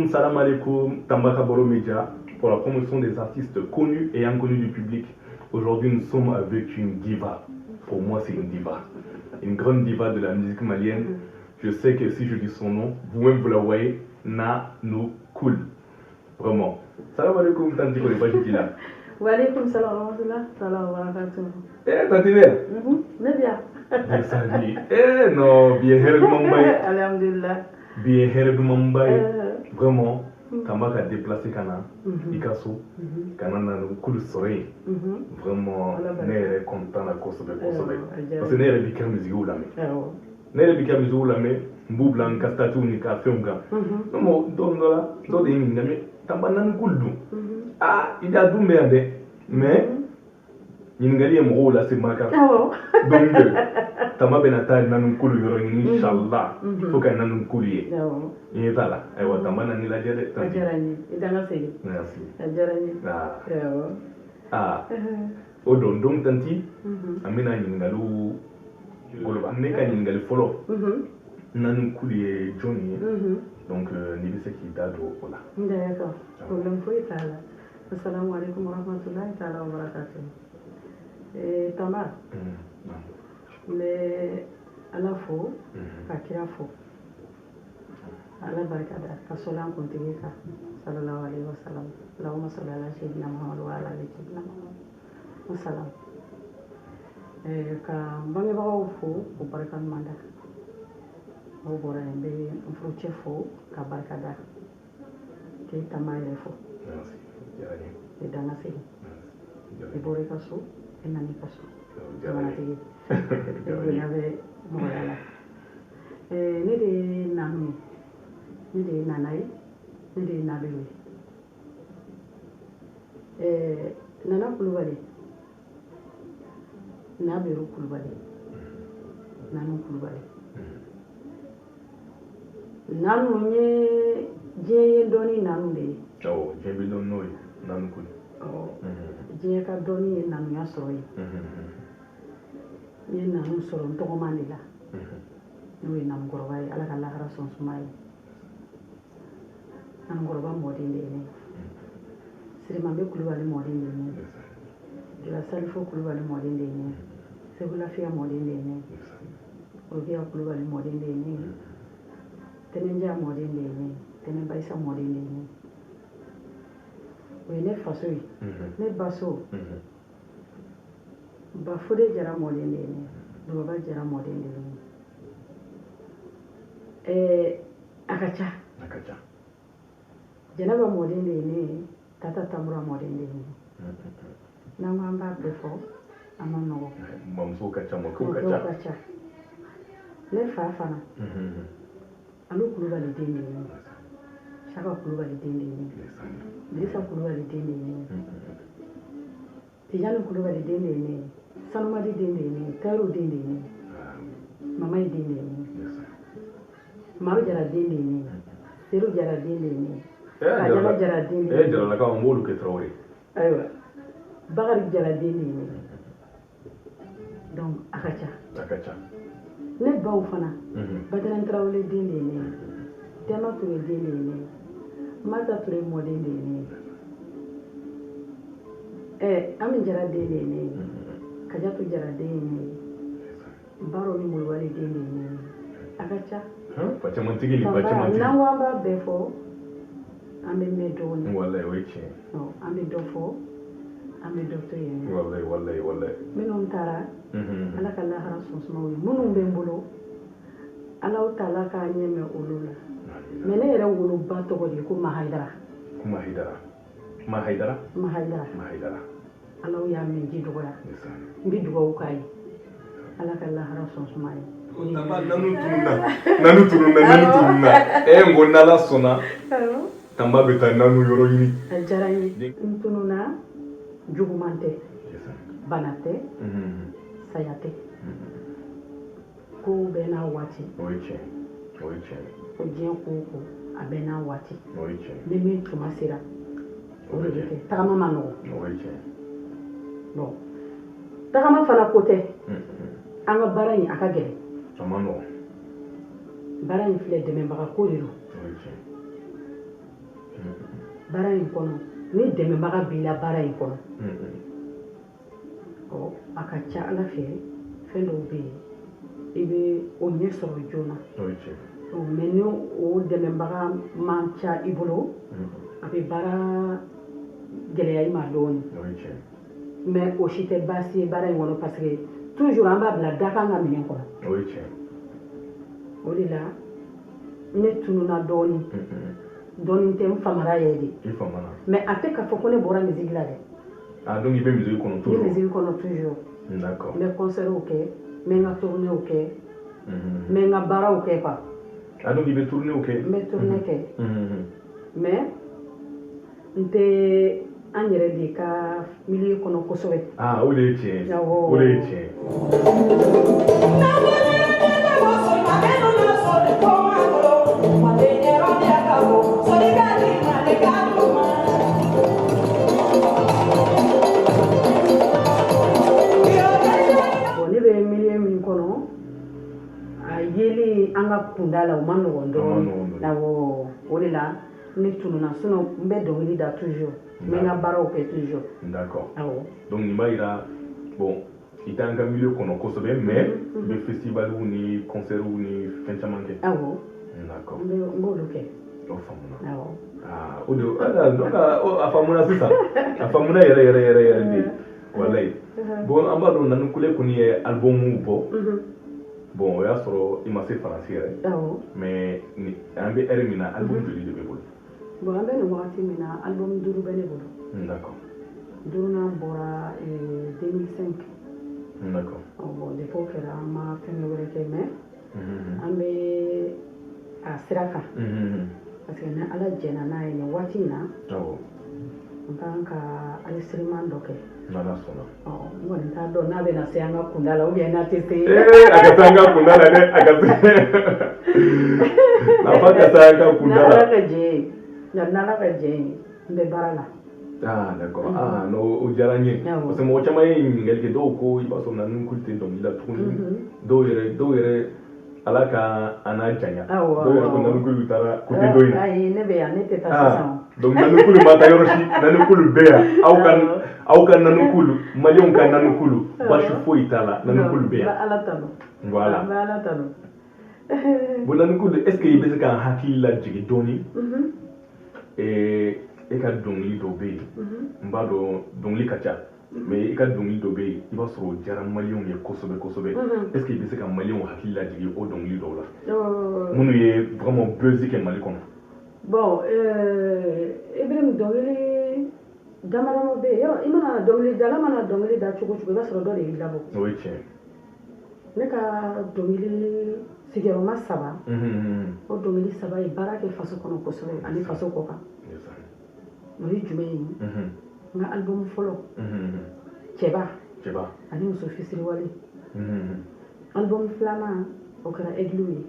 salam alaikum, Tambaka Boro Media, pour la promotion des artistes connus et inconnus du public. Aujourd'hui, nous sommes avec une diva. Pour moi, c'est une diva. Une grande diva de la musique malienne. Je sais que si je dis son nom, vous-même vous la voyez, Nanou Cool. Vraiment. Salam alaikum, Tanti Koleba. Wa alaikum salam wa rahmatullah wa barakatuh. Eh, Tanti bien? Bien. Bien sali. Eh, non, bien Mumbai. Alhamdulillah. Bien Mumbai. Vraiment, Tambaka déplacé Kana, Picasso, Kana Nanou Cool Soleil. Vraiment, n'est content à cause de Kosovo. Parce que n'est pas musique ou la n'est pas musique ou la mais, Boublan, Castatu, Nika, Funga. Non, Dondola, Dodin, Tamba Nanou Cool. Ah, il y a deux merdes, mais il y a un rôle à ce marqueur. Donc, Tamba Benata Nanou Cool, Inch'Allah, il faut qu'un Nanou Cool y ait. Il est là, et voilà, Tamba Nani la Jere. Merci. Ah, Odon, donc, Tanti, Amina Ningalou, Neka Ningal follow. Nanou Cool y Johnny. Donc, Nibise qui date au là. D'accord. Problème faut être là. Assalamu alaikum wa rahmatullahi ta'ala wa barakatuh. Et Tamba, mais à la fois, à qui la fois, à la barcade, à Solan Contigika, sallallahu alayhi wa sallam, Allahumma salli ala sayyidina Muhammad wa ala ali sayyidina Muhammad wa sallam. Et quand bangi bawo fo, au barkan manda, au bora embe, un fruitier fo, ka barcada, qui est tamaille fo. Merci. E danga sigi e bore kaso e nani kaso mana tigi e ave morala ne de nanu ne de nanai ne de nabewe nana kulubali naberu kulubali nanu kulubali nanu nye jeye doni nanu de oh jebe don noy Nanou Cool. Diɲɛ ka dɔnni ye nanuya sɔrɔ ye. N ye nanu sɔrɔ n tɔgɔma de la. N'o ye namukɔrɔba ye, Ala ka lahara sɔn suma ye. Namukɔrɔba mɔden de ye ne. Sirimanbe Kulubali mɔden de ye ne. Dula Salifo Kulubali mɔden de ye ne. Segu Lafiya mɔden de ye ne. Rogiya Kulubali mɔden de ye ne. Tɛnɛndiya mɔden de ye ne. Tɛnɛn Bayisa mɔden de ye ne. O ye ne faso ye ne baso Bafode Jara mɔden de ye ne Dugaba Jara mɔden de ye ne a ka ca Jɛnɛba mɔden de ye ne Tata Tamura mɔden de ye ne n'an ko an b'a bɛɛ fɔ an ma nɔgɔ Mamuso ka ca mɔkɛw ka ca ne fa fana Alu Kulubali den de ye ne Saka Kulubali den de ye ne Dirisa Kulubali den de ye ne Tijani Kulubali den de ye ne Sanumadi den de ye ne Kairu den de ye ne Mamayi den de ye ne Maru Jara den de ye ne Seru Jara den de ye ne Kajala Jara den de ye ne Jaralakaw an b'olu kɛ Traoré ayiwa Bakari Jara den de ye ne donc a ka ca ne baw fana Badara Traoré den de ye ne Tema Touré den de ye ne Mata Touré mɔden de ye ne Ami Jara den de ye ne Kajatu Jara den ye ne Baro ni Molwali den de ye ne a ka ca Facamantigi ni Facamantigi n'an ko an b'a bɛɛ fɔ an bɛ mɛn dɔɔnin wallahi o ye tiɲɛ an bɛ dɔ fɔ an bɛ dɔ to yen wallahi minnu taara Ala ka lahara sɔn sumaw ye minnu bɛ n bolo Ala Taala k'a ɲɛ mɛn olu la mais ne yɛrɛ woloba tɔgɔ de ye ko Mahayidara Ala y'a mɛn ji dɔgɔya n bɛ dugawu k'a ye Ala ka lahara sɔn suma ye Nanu tununna n ko n'Ala sɔnna Tamba bɛ taa Nanu yɔrɔ ɲini a diyara n ye n tununna juguman tɛ bana tɛ saya tɛ ko bɛɛ n'a waati o ye tiɲɛ ko diɲɛ ko o ko a bɛɛ n'a waati ni min tuma sera o de bɛ kɛ tagama ma nɔgɔ bon tagama fana ko tɛ an ka baara in a ka gɛlɛn baara in filɛ dɛmɛbaga ko de don baara in kɔnɔ ni dɛmɛbaga b'i la baara in kɔnɔ a ka ca Ala fɛ fɛn dɔw bɛ yen I bɛ o ɲɛ sɔrɔ joona mais ni o dɛmɛbaga man ca I bolo a bɛ baara gɛlɛya I ma dɔɔnin mais o si tɛ baasi ye baara in kɔnɔ parce que toujours an b'a bila dakan ka minɛn kɔnɔ o de la ne tununa dɔɔnin dɔɔnin tɛ n famara yɛrɛ de mais a tɛ k'a fɔ ko ne bɔra musique la dɛ donc I bɛ musique kɔnɔ toujours n bɛ musique kɔnɔ toujours d'accord n bɛ concertw kɛ n bɛ n ka tournéw kɛ n bɛ n ka baaraw kɛ quoi donc I bɛ tournéw kɛ n bɛ tournée kɛ mais n tɛ an yɛrɛ de ka milieu kɔnɔ kosɛbɛ o de ye tiɲɛ ye o de ye tiɲɛ ye ne bɛ milieu min kɔnɔ a yeli an ka kunda la o man nɔgɔn dɔɔnin awɔ o de la ne tununa sinon n bɛ dɔnkili da toujours n bɛ n ka baaraw kɛ toujours d'accord awɔ donc nin b'a yira bon I t'an ka milieu kɔnɔ kosɛbɛ mais I bɛ festivalw ni concertw ni fɛn caman kɛ awɔ d'accord n b'olu kɛ o faamuna awɔ o de donc a faamuna sisan a faamuna yɛrɛ de walayi bon an b'a dɔn Nani Kule kɔni ye album bɔ bon o y'a sɔrɔ I ma se Faransi yɛrɛ mais an bɛ heure min na album joli de bɛ bolo bon an bɛ nin wagati min na album 5 bɛ ne bolo d'accord 5 bɔra 2005 d'accord bon depuis o kɛra an ma fɛn wɛrɛ kɛ mais an bɛ a sira kan parce que ni Ala jɛna n'a ye nin waati in na n kan ka enregistrement dɔ kɛ n'Ala sɔnna n kɔni t'a dɔn n'a bɛna se an ka kunda la ou bien n'a tɛ se a ka se an ka kunda la dɛ a ka se n'a fɔ ka se an ka kunda la n'Ala ka jɛ ye n'Ala ka jɛ ye n bɛ baara la d'accord no o diyara n ye parce que mɔgɔ caman ye ɲininkali kɛ dɔw ko I b'a sɔrɔ Nani Kule tɛ dɔnkili la tuguni dɔw yɛrɛ Ala ka an n'a janya dɔw yɛrɛ ko Nani Kule taara côté dɔ in ayi ne bɛ yan ne tɛ taa sisan donc Nani Kule ma taa yɔrɔ si Nani Kule bɛ yan aw ka Nani Kule maliyɛnw ka Nani Kule baasi foyi t'a la Nani Kule bɛ yan Ala tanu voilà n bɛ Ala tanu bon Nani Kule est-ce que I bɛ se ka hakili lajigin dɔɔnin e ka dɔnkili dɔ bɛ yen n b'a dɔn dɔnkili ka ca mais I ka dɔnkili dɔ bɛ yen I b'a sɔrɔ o diyara maliyɛnw ye kosɛbɛ est-ce que I bɛ se ka maliyɛnw hakili lajigin o dɔnkili dɔw la minnu ye vraiment buzz kɛ Mali kɔnɔ bon Ibrahim dɔnkili damadɔ bɛ yen yɔrɔ I mana dɔnkilidala mana dɔnkili da cogo I b'a sɔrɔ dɔ de y'i labɔ o ye tiɲɛ ne ka dɔnkili sigiyɔrɔma 3 o dɔnkili 3 ye baara kɛ faso kɔnɔ kosɛbɛ ani faso kɔ kan o ye jumɛn ye n ka album fɔlɔ cɛba ani muso fitiriwale album 2nan o kɛra Aigliw ye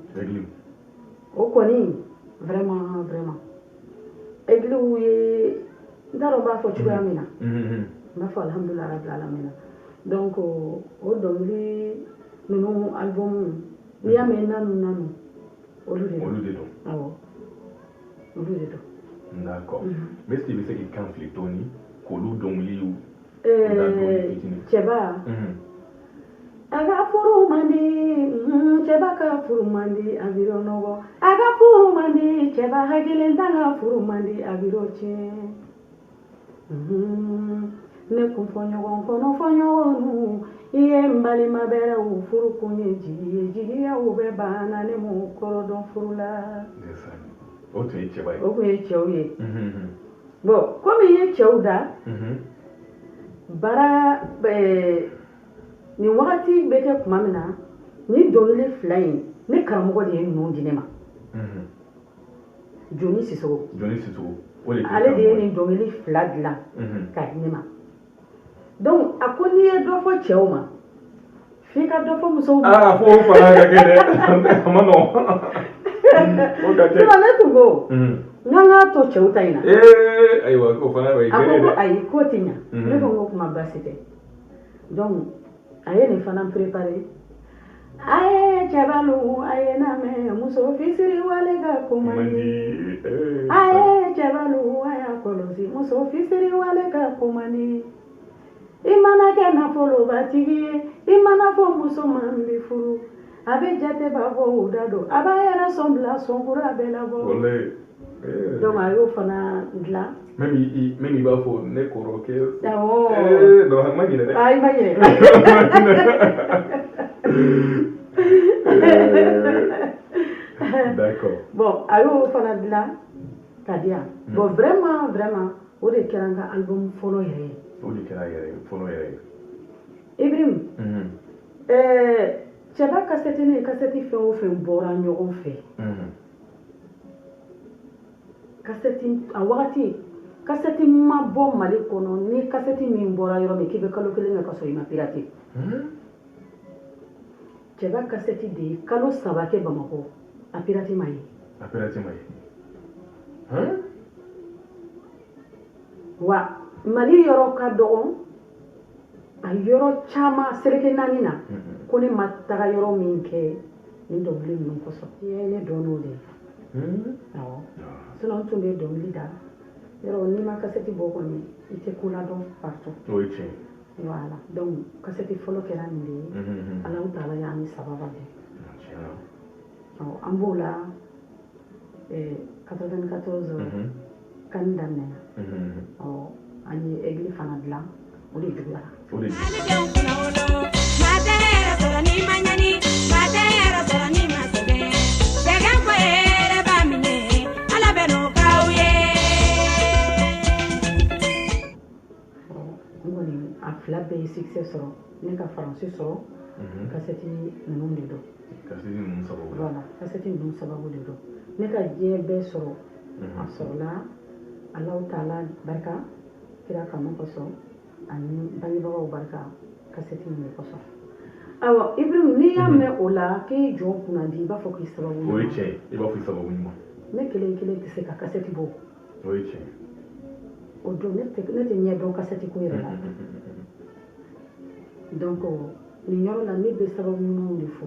o kɔni vraiment Aigliw ye n t'a dɔn n b'a fɔ cogoya min na n b'a fɔ alhamdulilahi rabbil alamina donc o dɔnkili ninnu album n'i y'a mɛn nanu olu de don awɔ olu de don d'accord mais est-ce que I bɛ se k'i kan fili dɔɔnin k'olu dɔnkiliw cɛba a ka furu man di cɛba ka furu man di a b'i nɔgɔ a ka furu man di cɛba hakili t'a ka furu man di a b'i tiɲɛ ne kun fɔɲɔgɔn kɔnɔ fɔɲɔgɔnw I ye n balima bɛrɛw furu kun ye jigi ye jigiyaw bɛ banna ne m'o kɔrɔ dɔn furu la o tun ye cɛba ye o tun ye cɛw ye bon komi I ye cɛw da baara nin wagati bɛ kɛ tuma min na ni dɔnkili 2 in ne karamɔgɔ de ye ninnu di ne ma Joni Sisoko ale de ye nin dɔnkili 2 dilan k'a di ne ma donc a ko n'i ye dɔ fɔ cɛw ma f'i ka dɔ fɔ musow ma fo o fana ka kɛ dɛ a ma nɔgɔn o ka kɛ sinon ne tun ko n k'an k'a to cɛw ta in na ayiwa o fana bɛ a ko ko ayi k'o tɛ ɲa ne ko n ko kuma baasi tɛ donc a ye nin fana préparé Aye Chabalu, aye Name, Muso Fisiri Walega Kumani. Aye Chabalu, aye Kolosi, Muso Fisiri Walega Kumani. Imana Gana Polo Batigi, Imana for Musoman before. Abe Jate Babo Udado, Abaya Sombla Songura Belavo. Donc, ayo fana dila. Même il va faut ne koroke. Oh. Donc imagine. Ah, imagine. D'accord. Bon, ayo fana dila kadia. Bon, vraiment, o de kɛra n ka album fɔlɔ yɛrɛ. O de kɛra fɔlɔ yɛrɛ. Ibrahim. Cɛba kasɛti ni kasɛti fɛn o fɛn bɔra ɲɔgɔn fɛ. Kasɛti a wagati kasɛti ma bɔ Mali kɔnɔ ni kasɛti min bɔra yɔrɔ min k'i bɛ kalo kelen kɛ ka sɔrɔ i ma pirate. Cɛba kasɛti de ye kalo 3 kɛ Bamakɔ a pirate ma ye. A pirate ma ye. Wa Mali yɔrɔ ka dɔgɔn a yɔrɔ caman seleke naani na ko ne ma taga yɔrɔ min kɛ ni dɔnkili ninnu kosɔn. I ye ne dɔn n'o de ye. Awɔ. Sinon tun bɛ dɔnkili da yɔrɔ n'i ma kasɛti bɔ kɔni I tɛ ko ladɔn partout. O ye tiɲɛ. Voilà, donc kasɛti fɔlɔ kɛra nin de ye. Alahu taala y'a ni sababa bɛɛ. An b'o la 94 kan daminɛna. An ye egili fana dilan o de juguyara. O de a fila bɛɛ ye succès sɔrɔ ne ka faransi sɔrɔ kasɛti ninnu de don. Kasɛti ninnu sababu. Voilà, kasɛti ninnu sababu de don. Ne ka diɲɛ bɛɛ sɔrɔ a sɔrɔla Alahu taala barika kira kanu kosɔn ani bangebagaw barika kasɛti ninnu kosɔn. Awɔ Ibrahim n'i y'a mɛn o la k'i jɔ kunna di I b'a fɔ k'i sababu ɲuman. O ye tiɲɛ I b'a fɔ I sababu ɲuman. Ne kelen tɛ se ka kasɛti bɔ. O ye tiɲɛ. O don ne tɛ ɲɛ dɔn kasɛti ko yɛrɛ la. Donc nin yɔrɔ la ne bɛ sababu ɲumanw de fɔ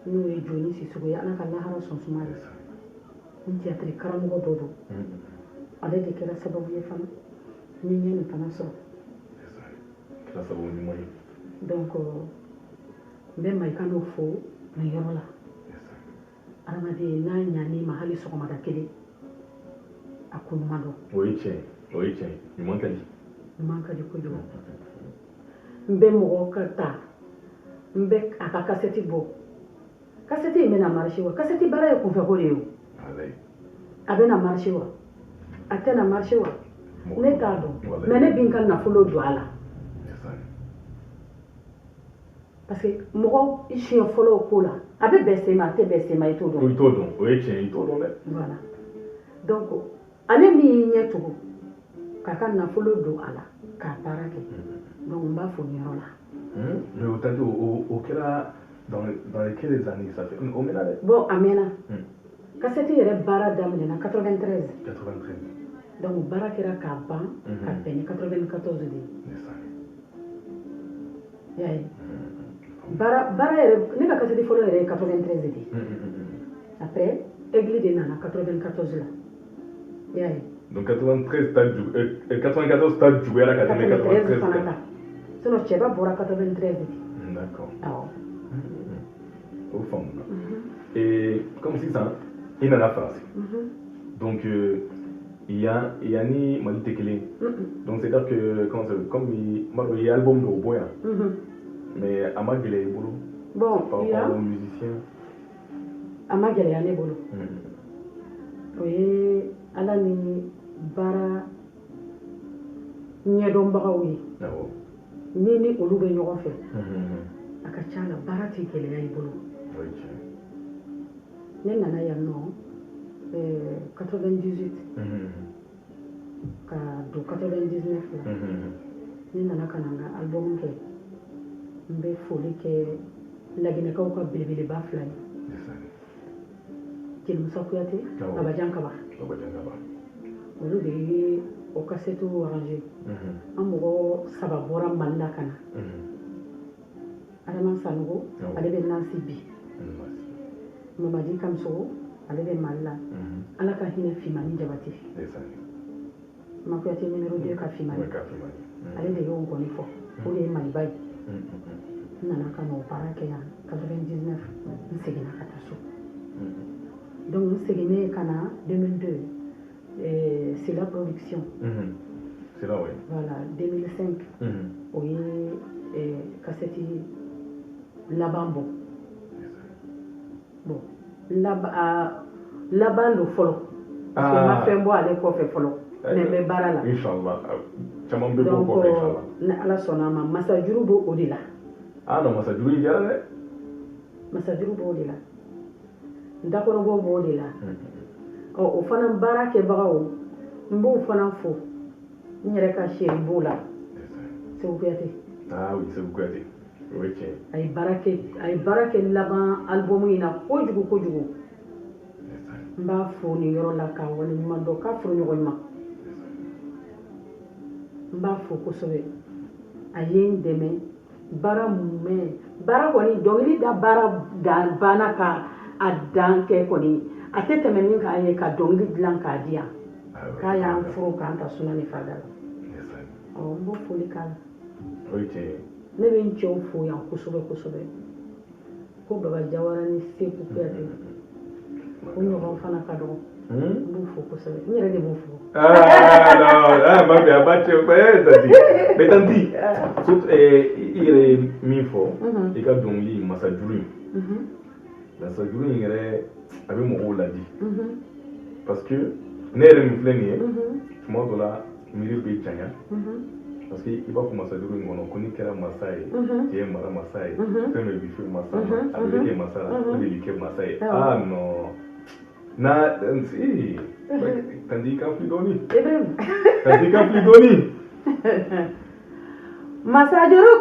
n'o ye Joni Sisoko ye Ala ka lahara sɔn suma ye. N théâtre karamɔgɔ dɔ don. Ale de kɛra sababu ye fana n ye nin fana sɔrɔ. Kɛra sababu ɲuman ye. Donc n bɛ Mayiga n'o fɔ nin yɔrɔ la. Adamaden n'a ɲan'i ma hali sɔgɔmada kelen a ko ɲuman dɔn. O ye tiɲɛ ɲuman ka di. Ɲuman ka di kojugu. N bɛ mɔgɔ ka ta n bɛ a ka kasɛti bɔ. Kasɛti in bɛna marché wa? Kasɛti baara ye kunfɛko de ye o. A bɛna marché wa? A tɛna marché wa? Ne t'a dɔn mais ne bi n ka nafolo don a la. Parce que mɔgɔ siɲɛ fɔlɔ ko la a bɛ bɛn sen ma a tɛ bɛn sen ma I t'o dɔn. I t'o dɔn o ye tiɲɛ I t'o dɔn dɛ. Voilà donc ale min y'i ɲɛ tugun k'a ka nafolo don a la k'a baara kɛ donc n b'a fɔ nin yɔrɔ la. Mais o tadi o kɛra dans quelles années ça fait? O mɛnna dɛ. Bon a mɛnna. Kasɛti yɛrɛ baara daminɛna 93. Donc baara kɛra k'a ban ka bɛn ni 94 de ye. Y'a ye. Baara yɛrɛ ne ka kasɛti fɔlɔ yɛrɛ ye 93 de ye. Après Egili de nana 94 la. Y'a ye. Donc 94 ta juguyara ka tɛmɛ 93 kan. Sinon cɛba bɔra 93 de. D'accord. Awɔ. O faamuna. Et comme sisan I nana France. Donc il y a ni Mali tɛ kelen. Donc c'est à dire que comme il y a album dɔw bɔ yan. Mais a ma gɛlɛya I bolo. Bon par rapport aux musiciens. A ma gɛlɛya ne bolo. O ye Ala ni baara ɲɛdɔnbagaw ye. Ni ni olu bɛ ɲɔgɔn fɛ. A ka ca la baara tɛ gɛlɛya I bolo. Ne nana yan nɔ 98 ka don 99 la. Ne nana ka na n ka album kɛ. N bɛ foli kɛ Laginɛkaw ka belebeleba 2 ye. Jelimusa Kuyate, Baba Jankaba. Olu de ye o kasɛtiw arrangé. An mɔgɔ 3 bɔra Mali la ka na. A Adama Sanogo ale bɛ Nancy bi Mamadi Kamsogo ale bɛ Mali la Ala ka hinɛ Fimani Jabate Makuyate numéro 2 ka Fimani ale de y'o nkɔni fɔ o de ye Maliba ye n nana ka n'o baara kɛ yan 99 n seginna ka taa so donc n seginnen ka na 2002 c'est la production c'est là oui voilà 2005 o ye cassette laban bɔ bon laban do fɔlɔ parce que n ma fɛn bɔ ale kɔfɛ fɔlɔ mais n bɛ baara la inchallah caman bɛ bɔ kɔfɛ inchallah ni Ala sɔnna a ma masajuru b'o o de la non masajuru in diyara dɛ masajuru b'o de la dakɔrɔbɔ b'o de la o fana baara kɛbagaw n b'o fana fo n yɛrɛ ka chéri b'o la Segu Kuyate oui Segu Kuyate o ye tiɲɛ a ye baara kɛ laban album in na kojugu n b'a fo nin yɔrɔ la k'a waleɲuman dɔn k'a furuɲɔgɔn ɲuman n b'a fo kosɛbɛ a ye n dɛmɛ baara kɔni dɔnkili da baara banna ka a dan kɛ kɔni a tɛ tɛmɛ min k'a ye ka dɔnkili dilan k'a di yan k'a y'an furu k'an ta suna ni fada la n b'o foli k'a la ne bɛ n cɛw fo yan kosɛbɛ ko Baba Jawara ni Seku Kuyate o ɲɔgɔn fana ka dɔgɔ n b'u fo kosɛbɛ n yɛrɛ de b'u fo non ma bien ba cɛ mais tanti i yɛrɛ ye min fɔ i ka dɔnkili masajuru in yɛrɛ a bɛ mɔgɔw ladi parce que ne yɛrɛ min filɛ nin ye tuma dɔ la miiri bɛ janya parce que i b'a fɔ masajuru in kɔnɔ ko n'i kɛra masa ye cɛ ye mara masa ye fɛn bɛɛ bɛ fɛ masa ma a bɛ kɛ masa la o de bɛ kɛ masa ye non tanti kan fili dɔɔni masajuru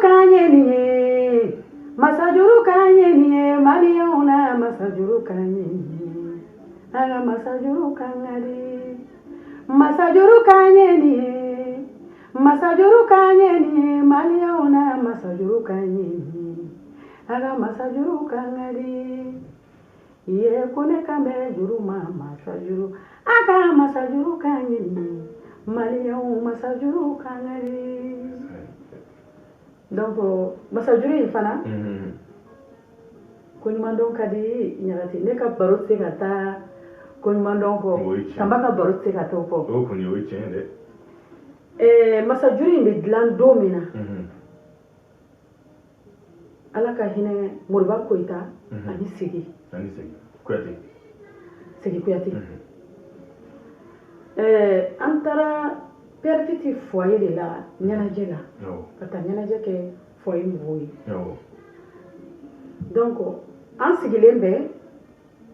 kan ye nin ye maliyɛnw na masajuru kan ye nin ye an ka masajuru kan ka di masajuru kan ye nin ye maliyɛnw na masajuru kan ye nin ye an ka masajuru kan ka di ye ko ne kan bɛ juru ma masajuru an ka masajuru kan ye nin ye maliyɛnw masajuru kan ka di donc masajuru in fana ko ɲuman dɔn ka di ɲagati ne ka baro tɛ se ka taa ko ɲuman dɔn kɔ Tamba ka baro tɛ se ka taa o kɔ o kɔni o ye tiɲɛ dɛ masajuru in bɛ dilan don min na Ala ka hinɛ Moriba Koyita ani Segi Kuyate an taara Père Titi foyer de la ɲɛnajɛ la ka taa ɲɛnajɛ kɛ foyer mɔgɔw ye donc an sigilen bɛ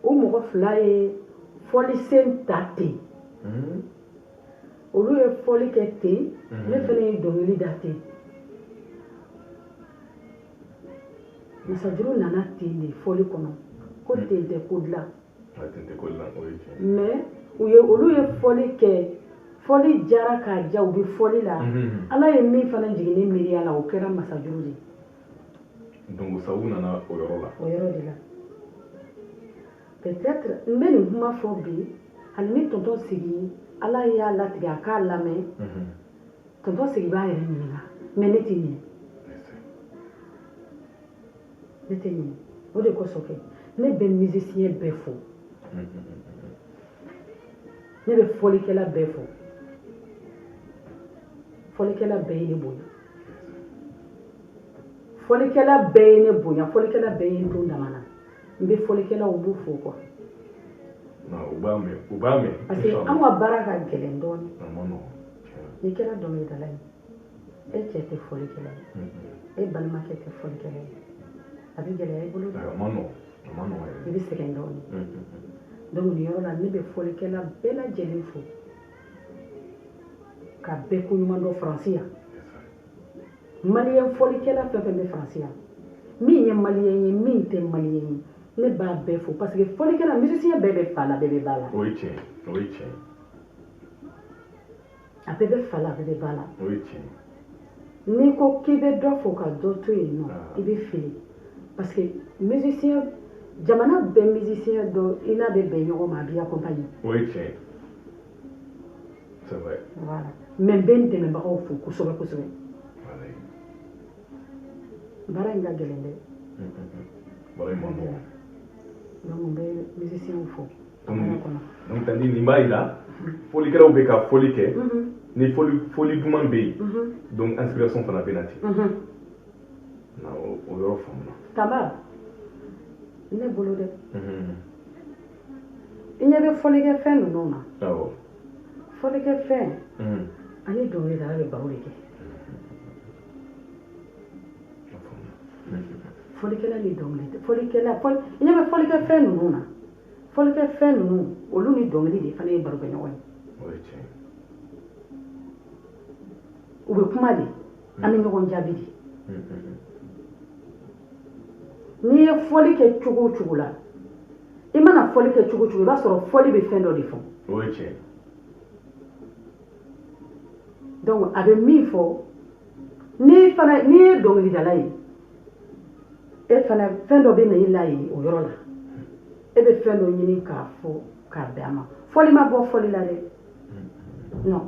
o mɔgɔ fila ye fɔlisen ta ten olu ye fɔli kɛ ten ne fana ye dɔnkili da ten masajuru nana ten de fɔli kɔnɔ ko ten tɛ ko dilan mais olu ye fɔli kɛ fɔli jara k'a ja u bɛ fɔli la Ala ye min fana jiginni miiriya la o kɛra masajuru de donc sabu nana o yɔrɔ la o yɔrɔ de la peut-être n bɛ nin kuma fɔ bi hali ni tonton Sigi Ala y'a latigɛ a k'a lamɛn tonton Sigi b'a yɛrɛ ɲininka mais ne tɛ ɲini o de kosɔn kɛ ne bɛ musicien bɛɛ fo ne bɛ fɔlikɛla bɛɛ fo fɔlikɛla bɛɛ ye ne bonya fɔlikɛla bɛɛ ye ne bonya fɔlikɛla bɛɛ ye n don dama na n bɛ fɔlikɛlaw b'u fo quoi u b'a mɛn parce que an ka baara ka gɛlɛn dɔɔnin n'i kɛra dɔnkilidala ye e cɛ tɛ fɔlikɛla ye e balimakɛ tɛ fɔlikɛla ye a bɛ gɛlɛya i bolo i bɛ sɛgɛn dɔɔnin donc nin yɔrɔ la ne bɛ fɔlikɛla bɛɛ lajɛlen fo ka bɛɛ ko ɲuman dɔn Faransi yan maliyɛn fɔlikɛla fɛn fɛn bɛ Faransi yan min ye maliyɛn ye min tɛ maliyɛn ye ne b'a bɛɛ fo parce que fɔlikɛla musicien bɛɛ bɛ fa la bɛɛ bɛ ba la o ye tiɲɛ a bɛɛ bɛ fa la a bɛɛ bɛ ba la o ye tiɲɛ n'i ko k'i bɛ dɔ fo ka dɔ to yen nɔ i bɛ fili parce que musicien jamana bɛɛ musicien dɔ i n'a bɛ bɛn ɲɔgɔn ma a b'i accompagner. Oui, tiens. C'est vrai. Voilà. Mais n bɛ n dɛmɛbagaw fo kosɛbɛ kosɛbɛ. Baara in ka gɛlɛn dɛ. Baara in man nɔgɔn. Donc n bɛ musicien fo. Donc tandi nin b'a yira folikɛlaw bɛ ka foli kɛ ni foli duman bɛ yen donc inspiration fana bɛ na ten. O yɔrɔ faamuna. Tamba ne bolo dɛ. I ɲɛ bɛ folikɛfɛn ninnu na. Awɔ. Folikɛfɛn ani dɔnkilidala bɛ baro de kɛ. Folikɛla ni dɔnkilidala i ɲɛ bɛ folikɛfɛn ninnu na. Folikɛfɛn ninnu olu ni dɔnkili de fana ye baro kɛ ɲɔgɔn ye. O ye tiɲɛ. U bɛ kuma de an bɛ ɲɔgɔn jaabi de. N'i ye fɔli kɛ cogo o cogo la i mana fɔli kɛ cogo o cogo i b'a sɔrɔ fɔli bɛ fɛn dɔ de fɔ. O ye tiɲɛ. Donc a bɛ min fɔ n'i ye dɔnkilidala ye e fana fɛn dɔ bɛ na i la yen o yɔrɔ la e bɛ fɛn dɔ ɲini k'a fɔ k'a bɛn a ma fɔli ma bɔ fɔli la dɛ non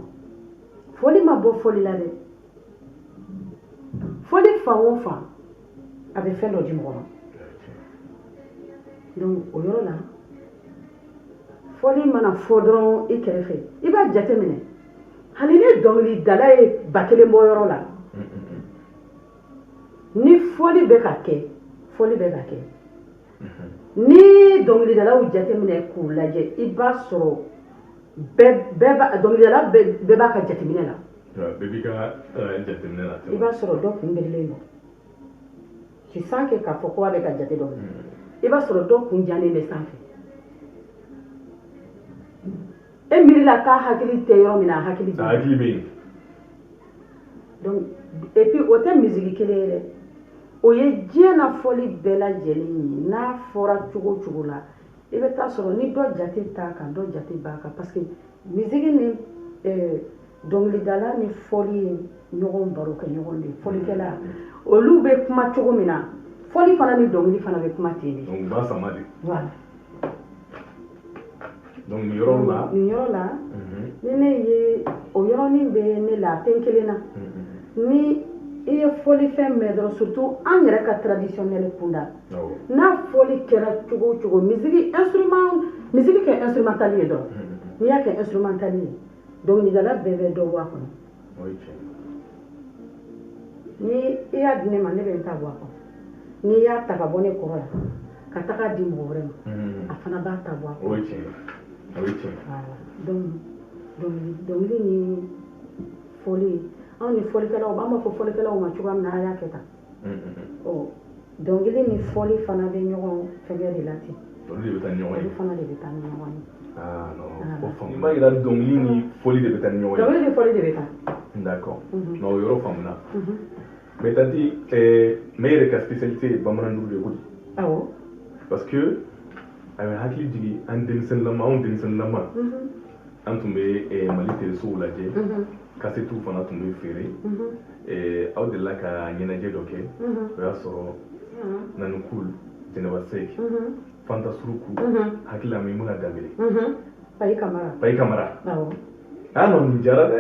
fɔli ma bɔ fɔli la dɛ fɔli fan o fan a bɛ fɛn dɔ di mɔgɔ ma donc o yɔrɔ la fɔli mana fɔ dɔrɔn i kɛrɛfɛ i b'a jateminɛ hali ni dɔnkilidala ye 1000 bɔ yɔrɔ la ni fɔli bɛ ka kɛ fɔli bɛ ka kɛ ni dɔnkilidalaw jateminɛ k'u lajɛ i b'a sɔrɔ dɔnkilidala bɛɛ b'a ka jateminɛ la. Bɛɛ b'i ka jateminɛ la. I b'a sɔrɔ dɔ kun birilen don tu sens que k'a fɔ ko a bɛ ka jate dɔ i b'a sɔrɔ dɔ kun janen bɛ sanfɛ e miirila k'a hakili tɛ yɔrɔ min na a hakili bɛ yen. donc et puis o tɛ misiki kelen ye dɛ o ye diɲɛ na fɔli bɛɛ lajɛlen ye n'a fɔra cogo o cogo la i bɛ taa sɔrɔ ni dɔ jate t'a kan dɔ jate b'a kan parce que misiki ni dɔnkilidala ni fɔli ye ɲɔgɔn baro kɛ ɲɔgɔn de fɔlikɛla olu bɛ kuma cogo min na fɔli fana ni dɔnkili fana bɛ kuma ten de. donc u b'a sama de. voilà. donc nin yɔrɔ la. nin yɔrɔ la ni ne ye o yɔrɔnin bɛ ne la a tɛ n kelen na ni i ye fɔlifɛn mɛn dɔrɔn surtout an yɛrɛ ka traditionnel kunda n'a fɔli kɛra cogo o cogo misiki kɛ instrumental ye dɔrɔn n'i y'a kɛ instrumental ye dɔnkilidala bɛɛ bɛ dɔ bɔ a kɔnɔ ni i y'a di ne ma ne bɛ n ta bɔ a kɔnɔ n'i y'a ta ka bɔ ne kɔrɔ yan ka taga di mɔgɔ wɛrɛ ma a fana b'a ta bɔ a kɔnɔ donc dɔnkili ni fɔli anw ni fɔlikɛlaw an b'a fɔ fɔlikɛlaw ma cogoya min na a y'a kɛ tan dɔnkili ni fɔli fana bɛ ɲɔgɔn fɛngɛ de la ten olu fana de bɛ taa ni ɲɔgɔn ye. i b'a yira dɔnkili ni fɔli de bɛ taa ni ɲɔgɔn ye. dɔnkili ni fɔli de bɛ taa. d'accord mais o yɔrɔ faamuna mais tanti ne yɛrɛ ka spécialité ye bamanandugu de ye koyi. awɔ. parce que a bɛ hakili jigin anw denmisɛnninlama an tun bɛ mali telesow lajɛ kasetu fana tun bɛ feere aw delila ka ɲɛnajɛ dɔ kɛ o y'a sɔrɔ nanikul jɛnɛba sɛki fanta suruku hakili la min bɛna dangere payi kamara a nɔ nin jara dɛ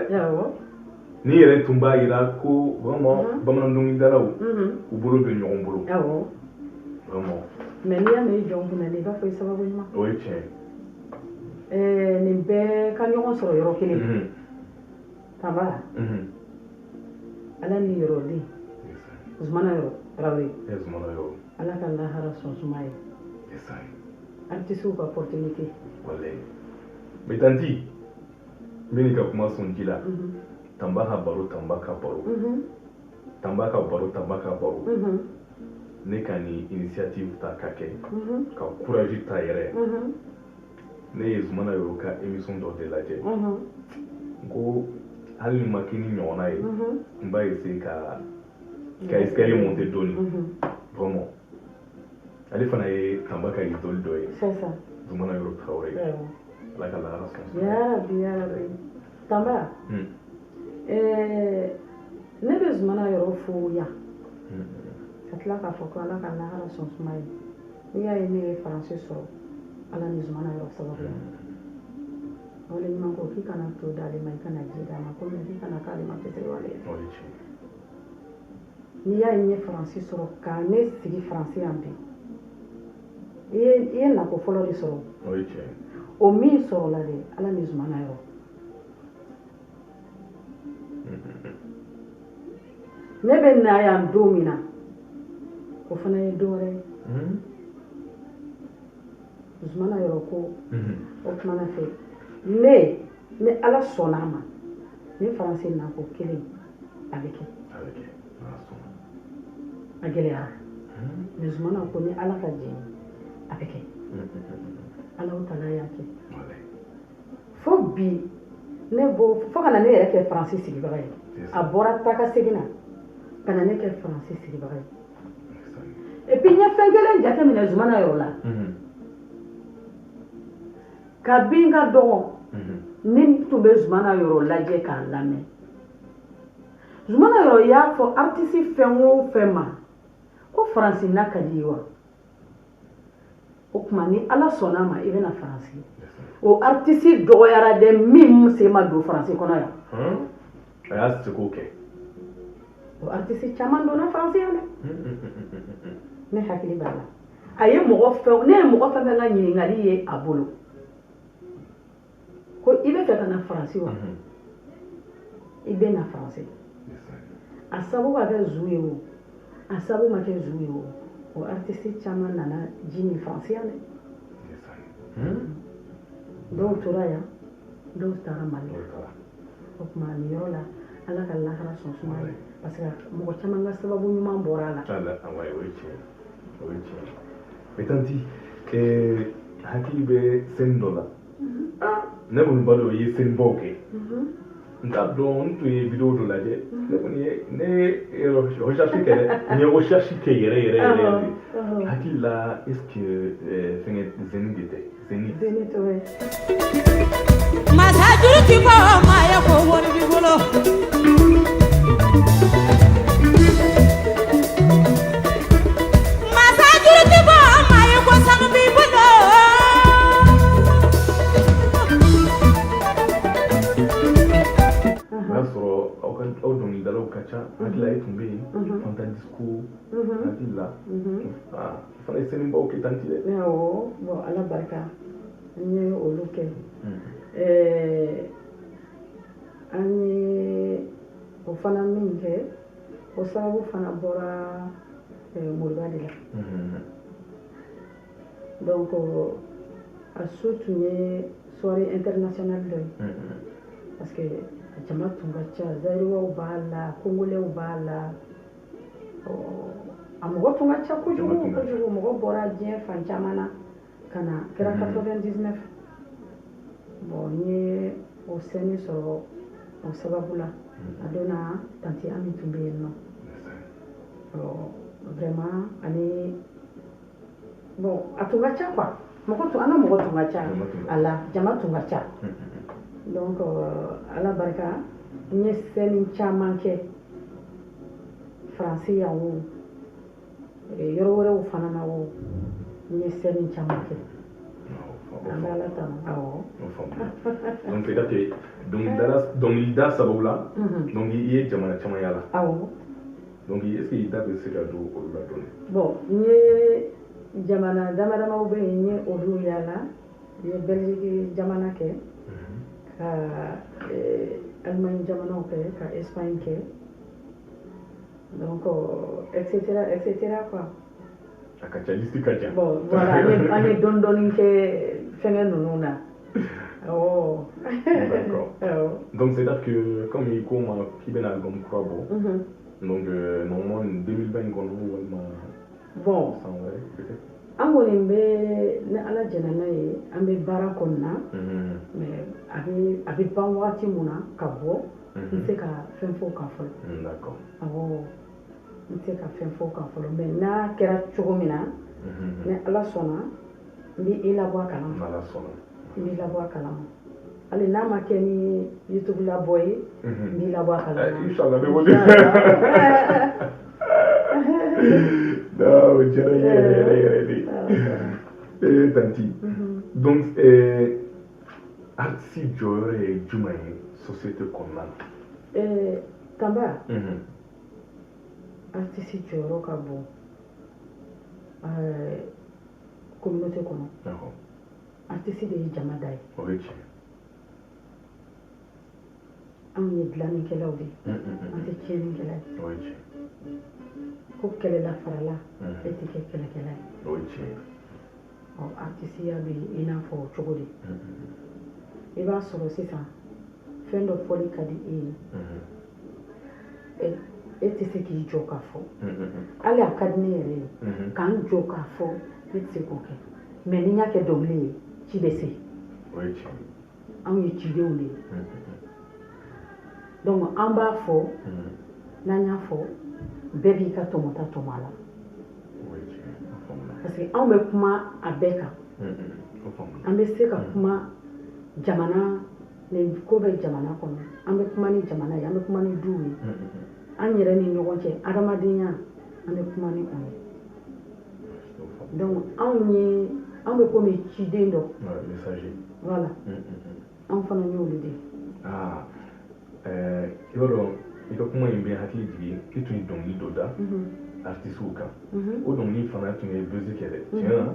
ni yɛrɛ tun b'a yira ko vraiment bamanan dɔnkilidalaw u bolo bɛ ɲɔgɔn bolo vraiment mais n'i y'a mɛn i jɔn kunna i b'a fɔ i sababu ɲuman o ye tiɲɛ nin bɛɛ ka ɲɔgɔn sɔrɔ yɔrɔ kelen Tamba ala ni yɔrɔlen Zumana yɔrɔ Traoré ala ka lahara sɔn suma ye artiste ka opportunité mais tanti n bɛ nin ka kuma sɔn ji la Tamba ka baro ne ka nin initiative ta ka kɛ ka courage ta yɛrɛ ne ye Zumana yɔrɔ ka émission dɔ de lajɛ ko hali ni ma k'i ni ɲɔgɔnna ye n b'a essayer ka escalier monter dɔɔni vraiment ale fana ye Tamba ka idole dɔ ye Zumana yɔrɔ Traoré ala ka lahara sɔn ya rabbi Tamba ne bɛ Zumana yɔrɔ fo yan ka tila k'a fɔ ko ala ka lahara sɔn suma ye n'i y'a ye ne ye faransi sɔrɔ ala ni zumana yɔrɔ sababu la wale ɲuman ko k'i kana to d'ale ma i kana ji d'a ma komi k'i kana k'ale ma fitiri wale ye n'i y'a ye n ye faransi sɔrɔ ka ne sigi faransi yan bi i ye nako fɔlɔ de sɔrɔ o min sɔrɔla de ala ni zumana yɔrɔ ne bɛ na yan don min na o fana ye don wɛrɛ ye zumana yɔrɔ ko o kumana fɛ ni ala sɔnna a ma ni faransi nako kelen a bɛ kɛ a gɛlɛyara mais zumana ko ni ala ka jɛ a bɛ kɛ ala tala y'a kɛ fo bi fo kana ne yɛrɛ kɛ faransi sigibaga ye a bɔra taka segin na ka na ne kɛ faransi sigibaga ye et puis n ye fɛn kelen jateminɛ zumana yɔrɔ la ka bin ka dɔgɔ ni tun bɛ zumana yɔrɔ lajɛ k'a lamɛn zumana yɔrɔ y'a fɔ artiste fɛn o fɛn ma ko faransi na ka di ye wa o tuma ni ala sɔnna a ma i bɛna faransi o artiste dɔgɔyara dɛ min sen ma don faransi kɔnɔ yan a y'a seko kɛ o artiste caman donna faransi yan dɛ ne hakili b'a la a ye mɔgɔ fɛn ne ye mɔgɔ fɛn fɛn ka ɲininkali ye a bolo ko i bɛ fɛ ka na faransi wa i bɛ na faransi a sababu ka kɛ zu ye o a sababu ma kɛ zu ye o artiste caman nana ji min faransi yan dɛ dɔw tora yan dɔw taara mali o tuma nin yɔrɔ la ala ka lahara sɔn suma ye parce que mɔgɔ caman ka sababu ɲuman bɔra a la o ye tiɲɛ mais tanti hakili bɛ scène dɔ la ne kɔni b'a dɔn o ye scène baw kɛ n t'a dɔn n tun ye vidéo dɔ lajɛ ne kɔni ye recherche kɛ dɛ n ye recherche kɛ yɛrɛ de hakili la est ce que fɛngɛ zeni de tɛ zeni masa juru ti fɔ maa ye ko wari b'i bolo masa juru ti fɔ maa ye ko sanu b'i bolo o y'a sɔrɔ aw dɔnkilidalaw ka ca hakili la e tun bɛ yen fantan disco hakili la fana ye scène baw kɛ tanti dɛ awɔ bon ala barika an ye olu kɛ an ye o fana min kɛ o sababu fana bɔra moriba de la donc a su tun ye soirée internationale dɔ ye parce que jama tun ka ca zairiwaw b'a la kongolɛw b'a la a mɔgɔ tun ka ca kojugu kojugu mɔgɔ bɔra diɲɛ fan caman na ka na kɛra 99 bon n ye o scène sɔrɔ o sababu la a donna tanti ami tun bɛ yen nɔ vraiment ani bon a tun ka ca quoi an ka mɔgɔ tun ka ca a la jama tun ka ca donc ala barika n ye scène caman kɛ faransi yan o yɔrɔ wɛrɛw fana na o n ye scène caman kɛ an bɛ ala tanu awɔ donc c'est à dire dɔnkilida sababu la donc i ye jamana caman yala awɔ donc est ce que i da bɛ se ka don olu la dɔɔni bon n ye jamana dama damaw bɛ yen n ye olu yala n ye belgique jamana kɛ ka Allemagne jamanaw kɛ ka Espagne kɛ donc etc quoi a ka ca liste ka ca bon voilà an ye dɔɔni dɔɔni kɛ fɛngɛ ninnu na awɔ d'accord donc c'est à dire que comme i ko ma k'i bɛna album kura bɔ donc normalement 2020 kɔnɔ walima bon san wɛrɛ peut-être an kɔni bɛ ni ala jɛna n'a ye an bɛ baara kɔnɔna mais a bɛ ban wagati min na ka bɔ n tɛ se ka fɛn fɔ kan fɔlɔ d'accord awɔ n tɛ se ka fɛn fɔ kan fɔlɔ mais n'a kɛra cogo min na ni ala sɔnna n bɛ i labɔ a kalama n b'i labɔ a kalama hali n'a ma kɛ ni youtube labɔ ye n b'i labɔ a kalama inchallah Non, je dirais tanti. Donc, artiste jɔyɔrɔ ye jumɛn ye société kɔnɔna na? Tamba. Artiste jɔyɔrɔ ka bon communauté kɔnɔ. Artiste de ye jama da ye. O ye tiɲɛ. Anw ye dilannikɛlaw de ye. An tɛ tiɲɛnikɛla ye. O ye tiɲɛ. Ko kɛlɛla farala e tɛ kɛ kɛlɛkɛla ye. O ye tiɲɛ. Artisiya bɛ i n'a fɔ o cogo de. I b'a sɔrɔ sisan fɛn dɔ fɔli ka di e ye. E tɛ se k'i jɔ k'a fɔ. Hali a ka di ne yɛrɛ ye k'an jɔ k'a fɔ ne tɛ se k'o kɛ. Mais ni n y'a kɛ dɔnkili ye ci bɛ se. O ye tiɲɛ. Anw ye cidenw de ye. Donc an b'a fɔ n'an y'a fɔ bɛɛ b'i ka tɔmɔta tɔmɔ a la. Parce que anw bɛ kuma a bɛɛ kan. An bɛ se ka kuma jamana nin ko bɛ jamana kɔnɔ. An bɛ kuma ni jamana ye, an bɛ kuma ni duw ye. An yɛrɛ ni ɲɔgɔn cɛ adamadenya an bɛ kuma ni o ye. Donc anw bɛ komi ciden dɔ. Messager. Voilà. Anw fana y'olu de ye. I b'a dɔn i ka kuma in bɛ hakili jigin i tun ye dɔnkili dɔ da artisiw kan. O dɔnkili fana tun ye buzz kɛ dɛ. Tiɲɛ na.